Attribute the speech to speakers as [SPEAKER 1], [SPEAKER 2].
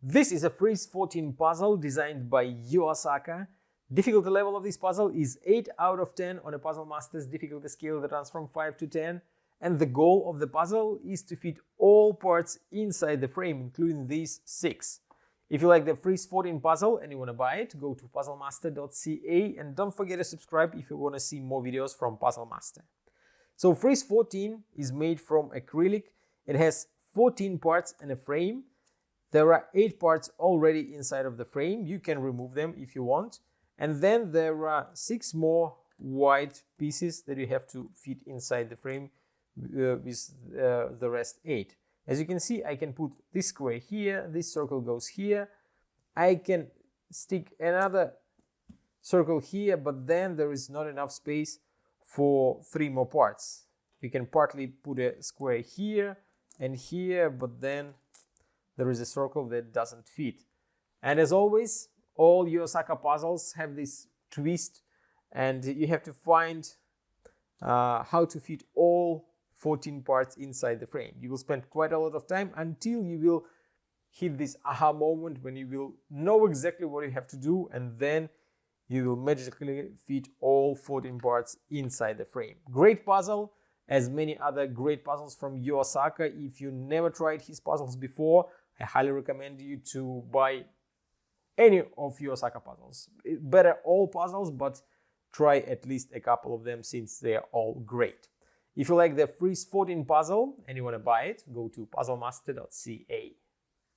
[SPEAKER 1] This is a Freeze 14 puzzle designed by Yu Osaka. Difficulty level of this puzzle is 8 out of 10 on a Puzzle Masters difficulty scale that runs from 5 to 10. And the goal of the puzzle is to fit all parts inside the frame, including these 6. If you like the Freeze 14 puzzle and you want to buy it, go to puzzlemaster.ca and don't forget to subscribe if you want to see more videos from Puzzle Master. So Freeze 14 is made from acrylic. It has 14 parts and a frame. There are 8 parts already inside of the frame. You can remove them if you want. And then there are 6 more white pieces that you have to fit inside the frame with the rest 8. As you can see, I can put this square here, this circle goes here. I can stick another circle here, but then there is not enough space for 3 more parts. You can partly put a square here and here, but then there is a circle that doesn't fit. And as always, all Yu Osaka puzzles have this twist, and you have to find how to fit all 14 parts inside the frame. You will spend quite a lot of time until you will hit this aha moment when you will know exactly what you have to do, and then you will magically fit all 14 parts inside the frame. Great puzzle, as many other great puzzles from Yu Osaka. If you never tried his puzzles before, I highly recommend you to buy any of Yu Osaka puzzles. Better all puzzles, but try at least a couple of them since they are all great. If you like the Freeze 14 puzzle and you want to buy it, go to puzzlemaster.ca.